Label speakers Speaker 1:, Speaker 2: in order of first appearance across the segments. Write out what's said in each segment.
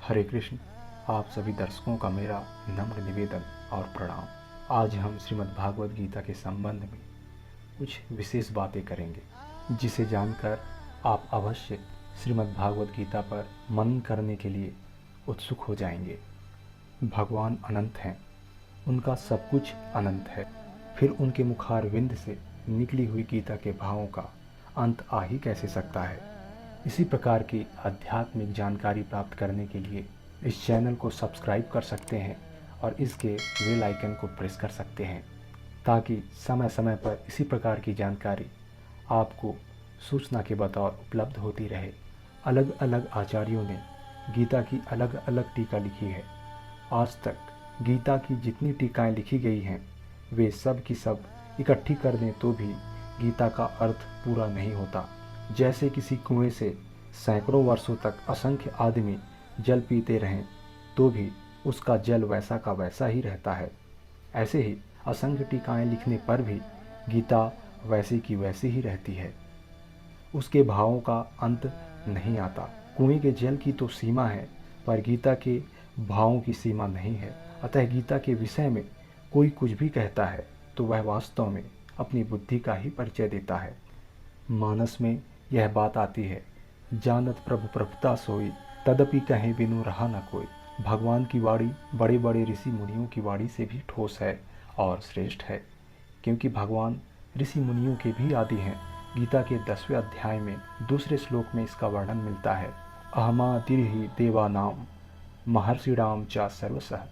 Speaker 1: हरे कृष्ण। आप सभी दर्शकों का मेरा नम्र निवेदन और प्रणाम। आज हम श्रीमद् भागवत गीता के संबंध में कुछ विशेष बातें करेंगे, जिसे जानकर आप अवश्य श्रीमद् भागवत गीता पर मनन करने के लिए उत्सुक हो जाएंगे। भगवान अनंत हैं, उनका सब कुछ अनंत है, फिर उनके मुखारविंद से निकली हुई गीता के भावों का अंत आ ही कैसे सकता है। इसी प्रकार की आध्यात्मिक जानकारी प्राप्त करने के लिए इस चैनल को सब्सक्राइब कर सकते हैं और इसके बेल आइकन को प्रेस कर सकते हैं, ताकि समय समय पर इसी प्रकार की जानकारी आपको सूचना के बतौर उपलब्ध होती रहे। अलग अलग आचार्यों ने गीता की अलग अलग टीका लिखी है। आज तक गीता की जितनी टीकाएं लिखी गई हैं, वे सब की सब इकट्ठी कर दें तो भी गीता का अर्थ पूरा नहीं होता। जैसे किसी कुएं से सैकड़ों वर्षों तक असंख्य आदमी जल पीते रहें तो भी उसका जल वैसा का वैसा ही रहता है। ऐसे ही असंख्य टीकाएं लिखने पर भी गीता वैसी की वैसी ही रहती है। उसके भावों का अंत नहीं आता। कुएं के जल की तो सीमा है, पर गीता के भावों की सीमा नहीं है। अतः गीता के विषय में कोई कुछ भी कहता है तो वह वास्तव में अपनी बुद्धि का ही परिचय देता है। मानस में यह बात आती है, जानत प्रभु प्रभुता सोई, तदपि कहीं बिनु रहा न कोई। भगवान की वाणी बड़े बड़े ऋषि मुनियों की वाणी से भी ठोस है और श्रेष्ठ है, क्योंकि भगवान ऋषि मुनियों के भी आदि हैं। गीता के 10वें अध्याय में दूसरे श्लोक में इसका वर्णन मिलता है, अहमादिर्हि देवानाम महर्षिणाम च सर्वसः।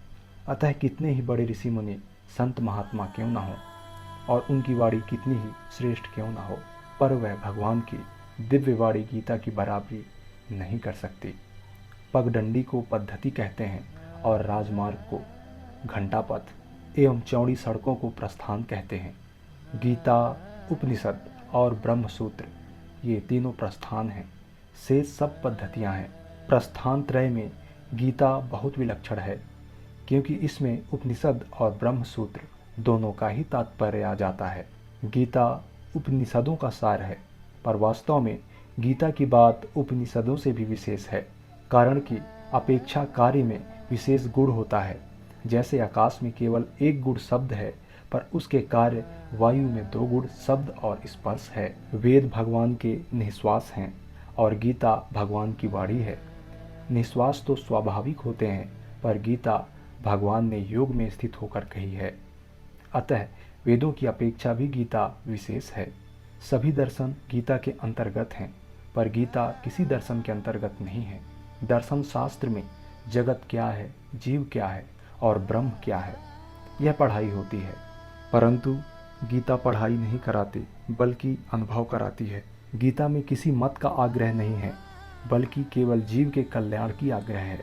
Speaker 1: अतः कितने ही बड़े ऋषि मुनि संत महात्मा क्यों न हो और उनकी वाणी कितनी ही श्रेष्ठ क्यों न हो, पर वह भगवान की दिव्य वाणी गीता की बराबरी नहीं कर सकती। पगडंडी को पद्धति कहते हैं और राजमार्ग को घंटापथ एवं चौड़ी सड़कों को प्रस्थान कहते हैं। गीता, उपनिषद और ब्रह्मसूत्र ये तीनों प्रस्थान हैं। शेष सब पद्धतियां हैं। प्रस्थान त्रय में गीता बहुत विलक्षण है, क्योंकि इसमें उपनिषद और ब्रह्मसूत्र दोनों का ही तात्पर्य आ जाता है। गीता उपनिषदों का सार है, पर वास्तव में गीता की बात उपनिषदों से भी विशेष है, कारण कि अपेक्षा कार्य में विशेष गुण होता है। जैसे आकाश में केवल एक गुण शब्द है, पर उसके कार्य वायु में 2 गुण शब्द और स्पर्श है। वेद भगवान के निःश्वास हैं और गीता भगवान की वाणी है। निःश्वास तो स्वाभाविक होते हैं, पर गीता भगवान ने योग में स्थित होकर कही है। अतः वेदों की अपेक्षा भी गीता विशेष है। सभी दर्शन गीता के अंतर्गत हैं, पर गीता किसी दर्शन के अंतर्गत नहीं है। दर्शन शास्त्र में जगत क्या है, जीव क्या है और ब्रह्म क्या है, यह पढ़ाई होती है। परंतु गीता पढ़ाई नहीं कराती, बल्कि अनुभव कराती है। गीता में किसी मत का आग्रह नहीं है, बल्कि केवल जीव के कल्याण की आग्रह है।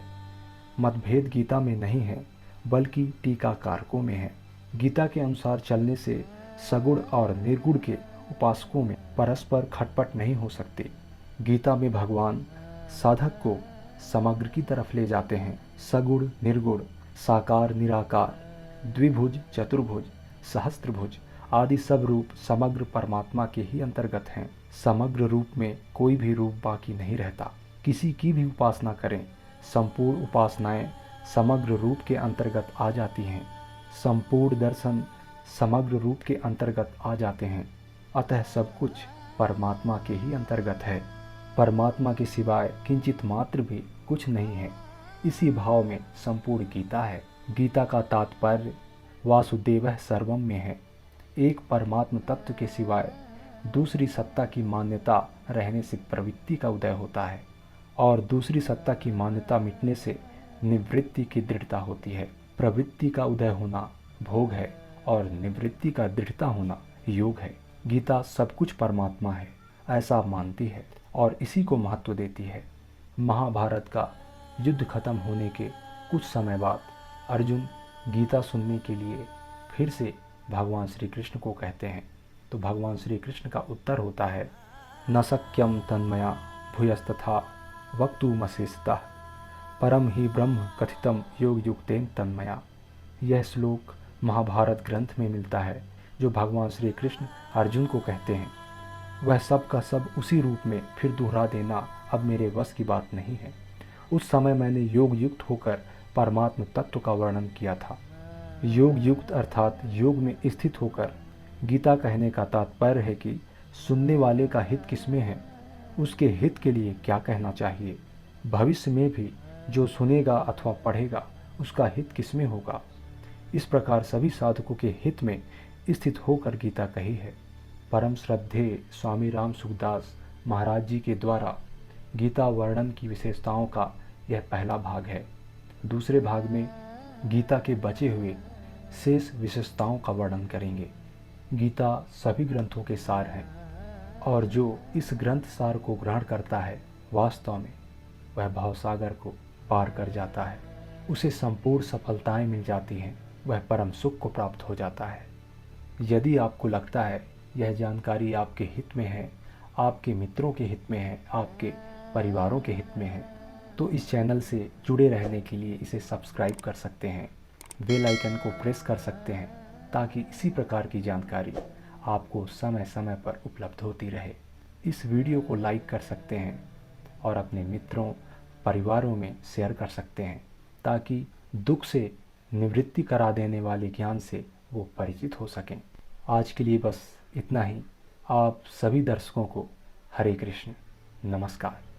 Speaker 1: मतभेद गीता में नहीं है, बल्कि टीकाकारकों में है। गीता के अनुसार चलने से सगुण और निर्गुण के उपासकों में परस्पर खटपट नहीं हो सकती। गीता में भगवान साधक को समग्र की तरफ ले जाते हैं। सगुण निर्गुण, साकार निराकार, द्विभुज चतुर्भुज, सहस्त्रभुज आदि सब रूप समग्र परमात्मा के ही अंतर्गत हैं। समग्र रूप में कोई भी रूप बाकी नहीं रहता। किसी की भी उपासना करें, संपूर्ण उपासनाएं समग्र रूप के अंतर्गत आ जाती हैं। संपूर्ण दर्शन समग्र रूप के अंतर्गत आ जाते हैं। अतः सब कुछ परमात्मा के ही अंतर्गत है। परमात्मा के सिवाय किंचित मात्र भी कुछ नहीं है। इसी भाव में संपूर्ण गीता है। गीता का तात्पर्य वासुदेवः सर्वम में है। एक परमात्म तत्व के सिवाय दूसरी सत्ता की मान्यता रहने से प्रवृत्ति का उदय होता है, और दूसरी सत्ता की मान्यता मिटने से निवृत्ति की दृढ़ता होती है। प्रवृत्ति का उदय होना भोग है और निवृत्ति का दृढ़ता होना योग है। गीता सब कुछ परमात्मा है ऐसा मानती है और इसी को महत्व देती है। महाभारत का युद्ध खत्म होने के कुछ समय बाद अर्जुन गीता सुनने के लिए फिर से भगवान श्री कृष्ण को कहते हैं, तो भगवान श्री कृष्ण का उत्तर होता है, न शक्यम तन्मया भूयस्तथा वक्तुमशेषतः परम ही ब्रह्म कथितम योग युक्तेन तन्मया। यह श्लोक महाभारत ग्रंथ में मिलता है, जो भगवान श्री कृष्ण अर्जुन को कहते हैं। वह सब का सब उसी रूप में फिर दोहरा देना अब मेरे वश की बात नहीं है। उस समय मैंने योग युक्त होकर परमात्म तत्व का वर्णन किया था। योग युक्त अर्थात योग में स्थित होकर। गीता कहने का तात्पर्य है कि सुनने वाले का हित किसमें है, उसके हित के लिए क्या कहना चाहिए। भविष्य में भी जो सुनेगा अथवा पढ़ेगा उसका हित किसमें होगा। इस प्रकार सभी साधकों के हित में स्थित होकर गीता कही है। परम श्रद्धेय स्वामी राम सुखदास महाराज जी के द्वारा गीता वर्णन की विशेषताओं का यह पहला भाग है। दूसरे भाग में गीता के बचे हुए शेष विशेषताओं का वर्णन करेंगे। गीता सभी ग्रंथों के सार है और जो इस ग्रंथ सार को ग्रहण करता है वास्तव में वह भवसागर को पार कर जाता है, उसे संपूर्ण सफलताएं मिल जाती हैं, वह परम सुख को प्राप्त हो जाता है। यदि आपको लगता है यह जानकारी आपके हित में है, आपके मित्रों के हित में है, आपके परिवारों के हित में है, तो इस चैनल से जुड़े रहने के लिए इसे सब्सक्राइब कर सकते हैं, बेल आइकन को प्रेस कर सकते हैं, ताकि इसी प्रकार की जानकारी आपको समय समय पर उपलब्ध होती रहे। इस वीडियो को लाइक कर सकते हैं और अपने मित्रों परिवारों में शेयर कर सकते हैं, ताकि दुख से निवृत्ति करा देने वाले ज्ञान से वो परिचित हो सकें। आज के लिए बस इतना ही। आप सभी दर्शकों को हरे कृष्ण, नमस्कार।